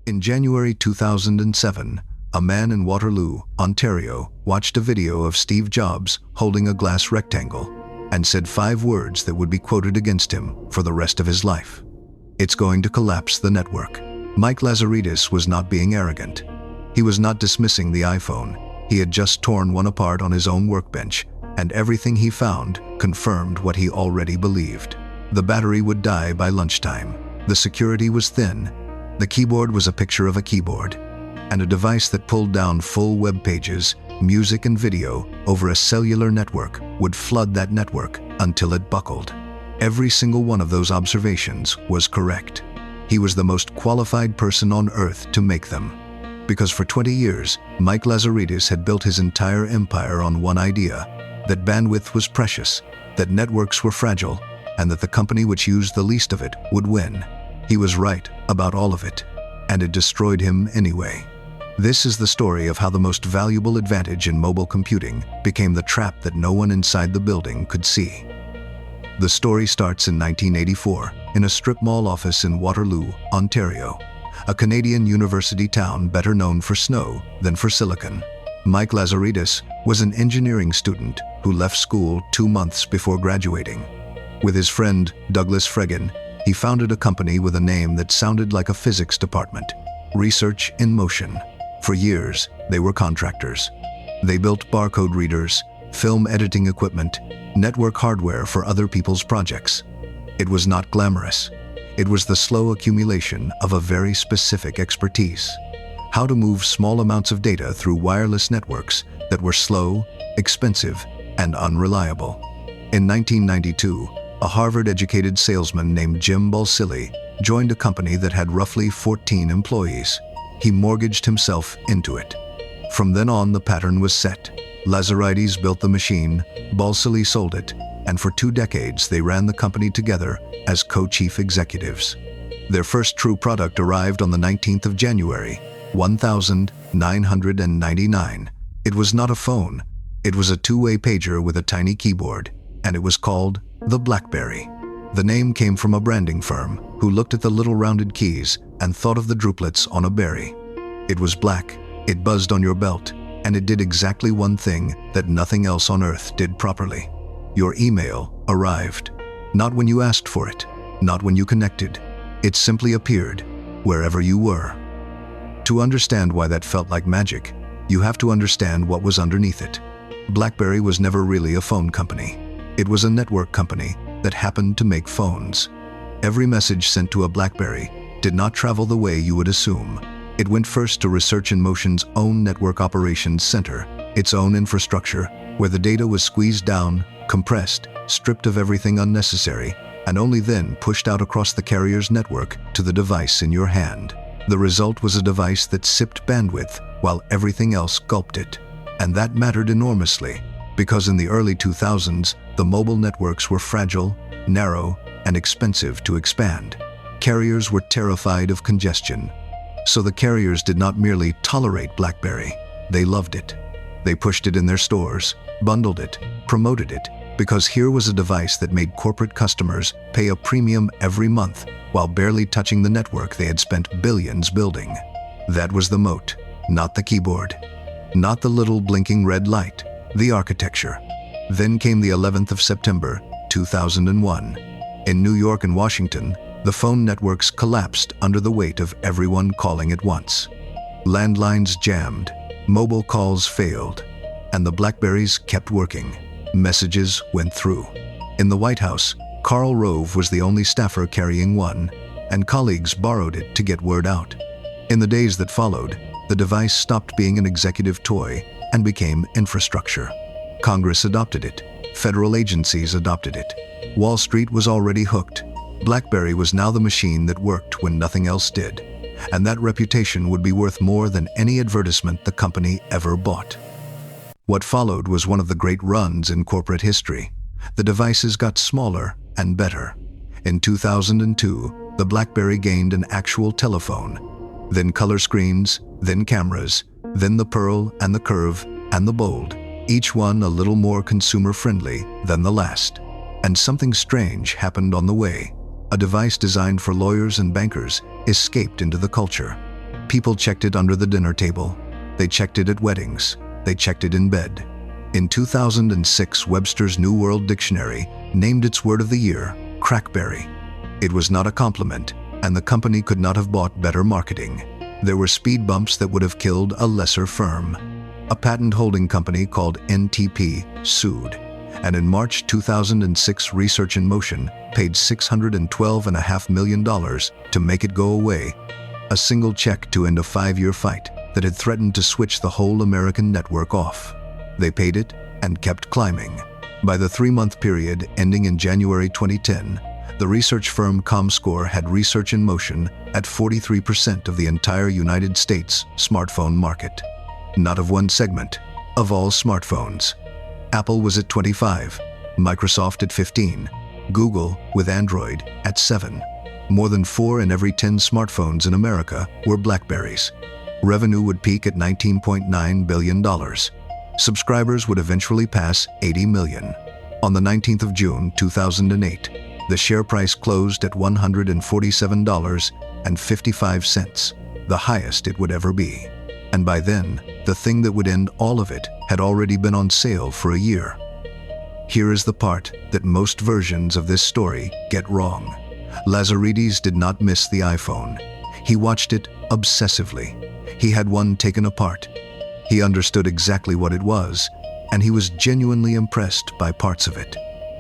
In January 2007, a man in Waterloo, Ontario, watched a video of Steve Jobs holding a glass rectangle and said 5 words that would be quoted against him for the rest of his life. "It's going to collapse the network." Mike Lazaridis was not being arrogant. He was not dismissing the iPhone. He had just torn one apart on his own workbench, and everything he found confirmed what he already believed. The battery would die by lunchtime. The security was thin. The keyboard was a picture of a keyboard, and a device that pulled down full web pages, music and video over a cellular network would flood that network until it buckled. Every single one of those observations was correct. He was the most qualified person on earth to make them. Because for 20 years, Mike Lazaridis had built his entire empire on one idea: that bandwidth was precious, that networks were fragile, and that the company which used the least of it would win. He was right about all of it, and it destroyed him anyway. This is the story of how the most valuable advantage in mobile computing became the trap that no one inside the building could see. The story starts in 1984 in a strip mall office in Waterloo, Ontario, a Canadian university town better known for snow than for silicon. Mike Lazaridis was an engineering student who left school 2 months before graduating. With his friend Douglas Fregan, he founded a company with a name that sounded like a physics department: Research in Motion. For years, they were contractors. They built barcode readers, film editing equipment, network hardware for other people's projects. It was not glamorous. It was the slow accumulation of a very specific expertise: how to move small amounts of data through wireless networks that were slow, expensive, and unreliable. In 1992, a Harvard-educated salesman named Jim Balsillie joined a company that had roughly 14 employees. He mortgaged himself into it. From then on, the pattern was set. Lazaridis built the machine, Balsillie sold it, and for 2 decades they ran the company together as co-chief executives. Their first true product arrived on the 19th of January, 1999. It was not a phone. It was a 2-way pager with a tiny keyboard, and it was called the BlackBerry. The name came from a branding firm who looked at the little rounded keys and thought of the droplets on a berry. It was black, it buzzed on your belt, and it did exactly one thing that nothing else on earth did properly. Your email arrived. Not when you asked for it, not when you connected. It simply appeared wherever you were. To understand why that felt like magic, you have to understand what was underneath it. BlackBerry was never really a phone company. It was a network company that happened to make phones. Every message sent to a BlackBerry did not travel the way you would assume. It went first to Research in Motion's own network operations center, its own infrastructure, where the data was squeezed down, compressed, stripped of everything unnecessary, and only then pushed out across the carrier's network to the device in your hand. The result was a device that sipped bandwidth while everything else gulped it. And that mattered enormously, because in the early 2000s, the mobile networks were fragile, narrow, and expensive to expand. Carriers were terrified of congestion. So the carriers did not merely tolerate BlackBerry, they loved it. They pushed it in their stores, bundled it, promoted it, because here was a device that made corporate customers pay a premium every month while barely touching the network they had spent billions building. That was the moat, not the keyboard, not the little blinking red light, the architecture. Then came the 11th of September, 2001. In New York and Washington, the phone networks collapsed under the weight of everyone calling at once. Landlines jammed, mobile calls failed, and the BlackBerrys kept working. Messages went through. In the White House, Karl Rove was the only staffer carrying one, and colleagues borrowed it to get word out. In the days that followed, the device stopped being an executive toy and became infrastructure. Congress adopted it. Federal agencies adopted it. Wall Street was already hooked. BlackBerry was now the machine that worked when nothing else did, and that reputation would be worth more than any advertisement the company ever bought. What followed was one of the great runs in corporate history. The devices got smaller and better. In 2002, the BlackBerry gained an actual telephone, then color screens, then cameras, then the Pearl and the Curve and the Bold, each one a little more consumer-friendly than the last. And something strange happened on the way. A device designed for lawyers and bankers escaped into the culture. People checked it under the dinner table. They checked it at weddings. They checked it in bed. In 2006, Webster's New World Dictionary named its word of the year crackberry. It was not a compliment, and the company could not have bought better marketing. There were speed bumps that would have killed a lesser firm. A patent holding company called NTP sued, and in March 2006, Research in Motion paid $612.5 million to make it go away, a single check to end a 5-year fight that had threatened to switch the whole American network off. They paid it and kept climbing. By the 3-month period ending in January 2010, the research firm comScore had Research in Motion at 43% of the entire United States smartphone market. Not of one segment, of all smartphones. Apple was at 25, Microsoft at 15, Google, with Android, at 7. More than 4 in every 10 smartphones in America were BlackBerry's. Revenue would peak at $19.9 billion. Subscribers would eventually pass 80 million. On the 19th of June 2008, the share price closed at $147.55, the highest it would ever be. And by then, the thing that would end all of it had already been on sale for a year. Here is the part that most versions of this story get wrong. Lazaridis did not miss the iPhone. He watched it obsessively. He had one taken apart. He understood exactly what it was, and he was genuinely impressed by parts of it.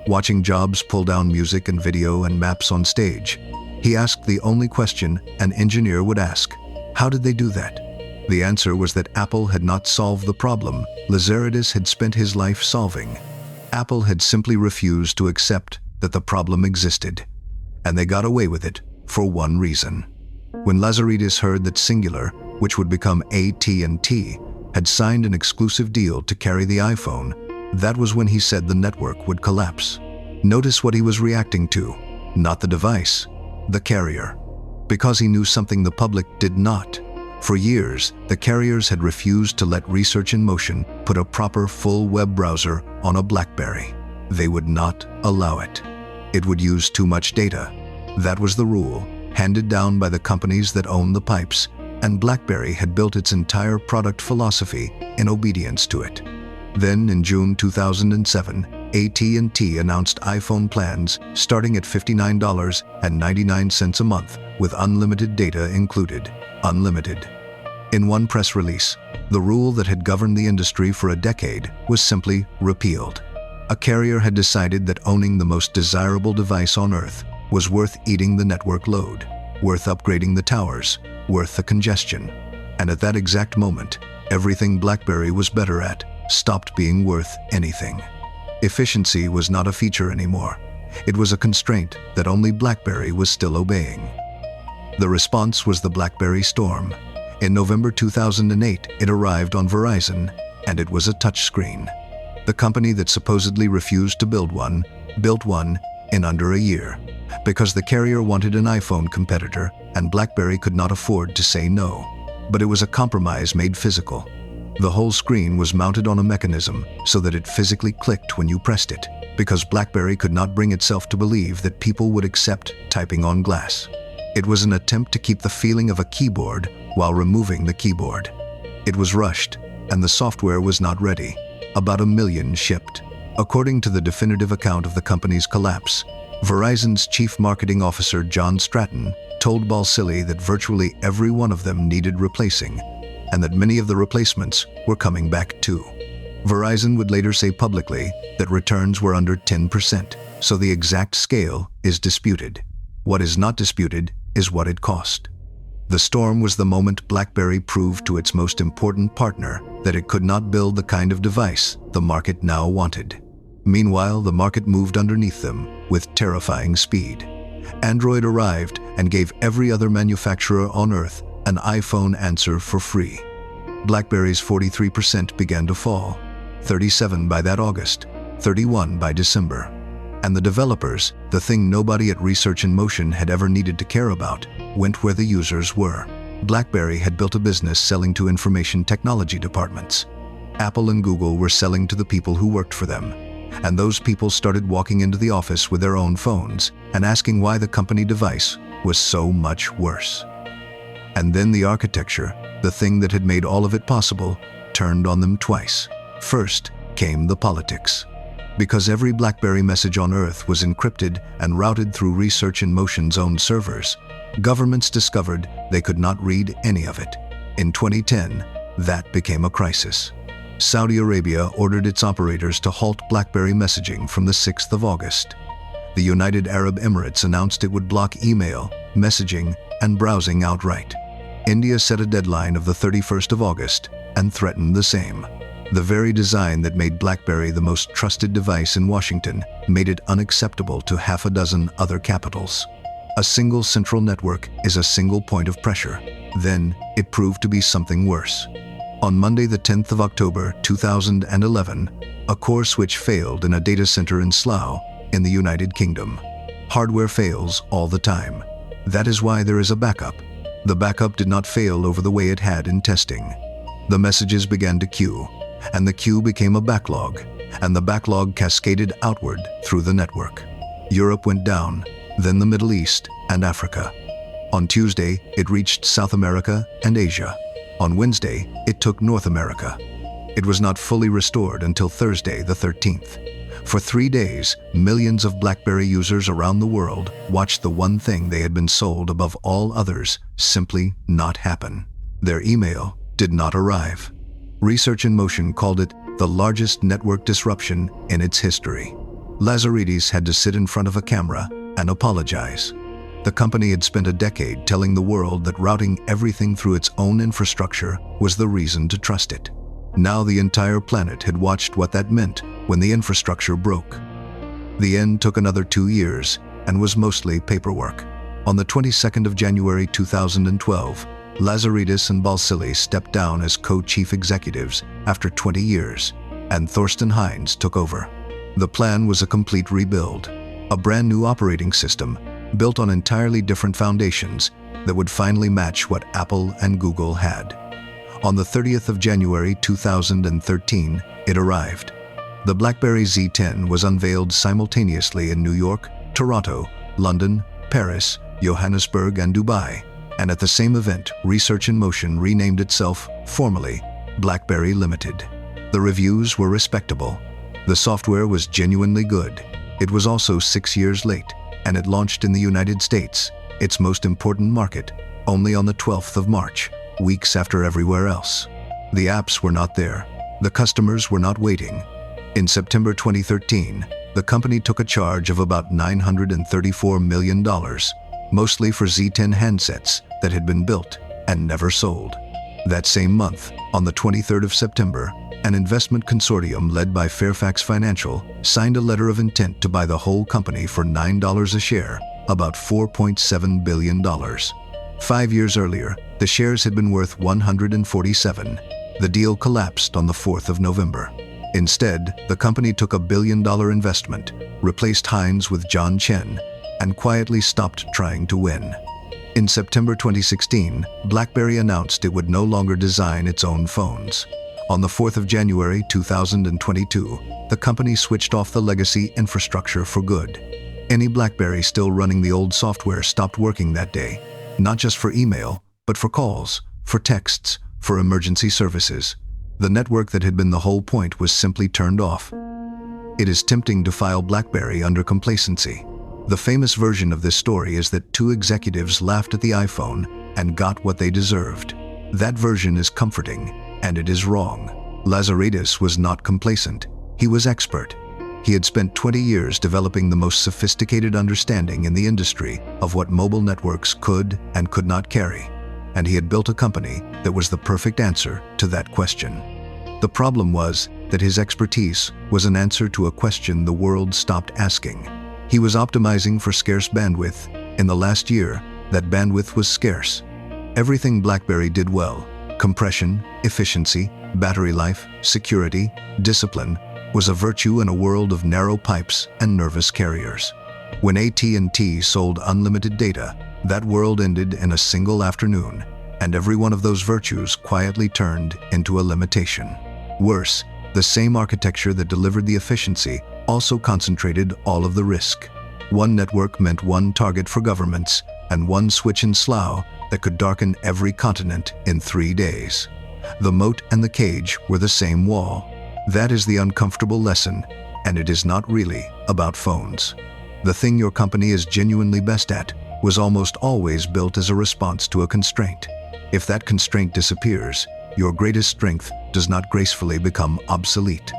Watching Jobs pull down music and video and maps on stage, he asked the only question an engineer would ask: how did they do that? The answer was that Apple had not solved the problem Lazaridis had spent his life solving. Apple had simply refused to accept that the problem existed, and they got away with it for one reason. When Lazaridis heard that Singular, which would become AT&T, had signed an exclusive deal to carry the iPhone, that was when he said the network would collapse. Notice what he was reacting to, not the device, the carrier, because he knew something the public did not. For years, the carriers had refused to let Research in Motion put a proper full web browser on a BlackBerry. They would not allow it. It would use too much data. That was the rule, handed down by the companies that own the pipes, and BlackBerry had built its entire product philosophy in obedience to it. Then, in June 2007, AT&T announced iPhone plans starting at $59.99 a month with unlimited data included. Unlimited. In one press release, the rule that had governed the industry for a decade was simply repealed. A carrier had decided that owning the most desirable device on Earth was worth eating the network load, worth upgrading the towers, worth the congestion. And at that exact moment, everything BlackBerry was better at stopped being worth anything. Efficiency was not a feature anymore. It was a constraint that only BlackBerry was still obeying. The response was the BlackBerry Storm. In November 2008, it arrived on Verizon, and it was a touchscreen. The company that supposedly refused to build one, built one in under a year, because the carrier wanted an iPhone competitor, and BlackBerry could not afford to say no. But it was a compromise made physical. The whole screen was mounted on a mechanism so that it physically clicked when you pressed it, because BlackBerry could not bring itself to believe that people would accept typing on glass. It was an attempt to keep the feeling of a keyboard while removing the keyboard. It was rushed, and the software was not ready. About 1 million shipped. According to the definitive account of the company's collapse, Verizon's chief marketing officer John Stratton told Balsillie that virtually every one of them needed replacing, and that many of the replacements were coming back too. Verizon would later say publicly that returns were under 10%, so the exact scale is disputed. What is not disputed is what it cost. The storm was the moment BlackBerry proved to its most important partner that it could not build the kind of device the market now wanted. Meanwhile, the market moved underneath them with terrifying speed. Android arrived and gave every other manufacturer on Earth an iPhone answer for free. BlackBerry's 43% began to fall, 37 by that August, 31 by December. And the developers, the thing nobody at Research in Motion had ever needed to care about, went where the users were. BlackBerry had built a business selling to information technology departments. Apple and Google were selling to the people who worked for them. And those people started walking into the office with their own phones and asking why the company device was so much worse. And then the architecture, the thing that had made all of it possible, turned on them twice. First came the politics. Because every BlackBerry message on Earth was encrypted and routed through Research in Motion's own servers, governments discovered they could not read any of it. In 2010, that became a crisis. Saudi Arabia ordered its operators to halt BlackBerry messaging from the 6th of August. The United Arab Emirates announced it would block email, messaging, and browsing outright. India set a deadline of the 31st of August and threatened the same. The very design that made BlackBerry the most trusted device in Washington made it unacceptable to half a dozen other capitals. A single central network is a single point of pressure. Then, it proved to be something worse. On Monday the 10th of October 2011, a core switch failed in a data center in Slough, in the United Kingdom. Hardware fails all the time. That is why there is a backup. The backup did not fail over the way it had in testing. The messages began to queue, and the queue became a backlog, and the backlog cascaded outward through the network. Europe went down, then the Middle East and Africa. On Tuesday, it reached South America and Asia. On Wednesday, it took North America. It was not fully restored until Thursday the 13th. For 3 days, millions of BlackBerry users around the world watched the one thing they had been sold above all others simply not happen. Their email did not arrive. Research in Motion called it the largest network disruption in its history. Lazaridis had to sit in front of a camera and apologize. The company had spent a decade telling the world that routing everything through its own infrastructure was the reason to trust it. Now the entire planet had watched what that meant when the infrastructure broke. The end took another 2 years and was mostly paperwork. On the 22nd of January 2012, Lazaridis and Balsillie stepped down as co-chief executives after 20 years, and Thorsten Heinz took over. The plan was a complete rebuild, a brand new operating system built on entirely different foundations that would finally match what Apple and Google had. On the 30th of January 2013, it arrived. The BlackBerry Z10 was unveiled simultaneously in New York, Toronto, London, Paris, Johannesburg, and Dubai. And at the same event, Research in Motion renamed itself, formally, BlackBerry Limited. The reviews were respectable. The software was genuinely good. It was also 6 years late, and it launched in the United States, its most important market, only on the 12th of March, weeks after everywhere else. The apps were not there. The customers were not waiting. In September 2013, the company took a charge of about $934 million, mostly for Z10 handsets that had been built and never sold. That same month, on the 23rd of September, an investment consortium led by Fairfax Financial signed a letter of intent to buy the whole company for $9 a share, about $4.7 billion. 5 years earlier, the shares had been worth $147. The deal collapsed on the 4th of November. Instead, the company took a $1 billion investment, replaced Heinz with John Chen, and quietly stopped trying to win. In September 2016, BlackBerry announced it would no longer design its own phones. On the 4th of January 2022, the company switched off the legacy infrastructure for good. Any BlackBerry still running the old software stopped working that day, not just for email, but for calls, for texts, for emergency services. The network that had been the whole point was simply turned off. It is tempting to file BlackBerry under complacency. The famous version of this story is that 2 executives laughed at the iPhone and got what they deserved. That version is comforting, and it is wrong. Lazaridis was not complacent. He was expert. He had spent 20 years developing the most sophisticated understanding in the industry of what mobile networks could and could not carry, and he had built a company that was the perfect answer to that question. The problem was that his expertise was an answer to a question the world stopped asking. He was optimizing for scarce bandwidth. In the last year, that bandwidth was scarce. Everything BlackBerry did well, compression, efficiency, battery life, security, discipline, was a virtue in a world of narrow pipes and nervous carriers. When AT&T sold unlimited data, that world ended in a single afternoon, and every one of those virtues quietly turned into a limitation. Worse, the same architecture that delivered the efficiency also concentrated all of the risk. One network meant one target for governments, and one switch in Slough that could darken every continent in 3 days. The moat and the cage were the same wall. That is the uncomfortable lesson, and it is not really about phones. The thing your company is genuinely best at was almost always built as a response to a constraint. If that constraint disappears, your greatest strength does not gracefully become obsolete.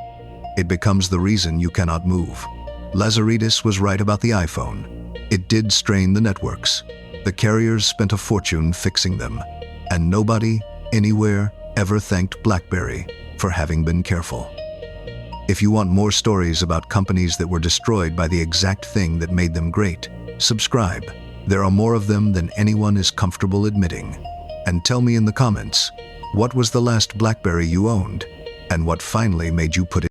It becomes the reason you cannot move. Lazaridis was right about the iPhone. It did strain the networks. The carriers spent a fortune fixing them, and nobody, anywhere, ever thanked BlackBerry for having been careful. If you want more stories about companies that were destroyed by the exact thing that made them great, subscribe. There are more of them than anyone is comfortable admitting. And tell me in the comments, what was the last BlackBerry you owned, and what finally made you put it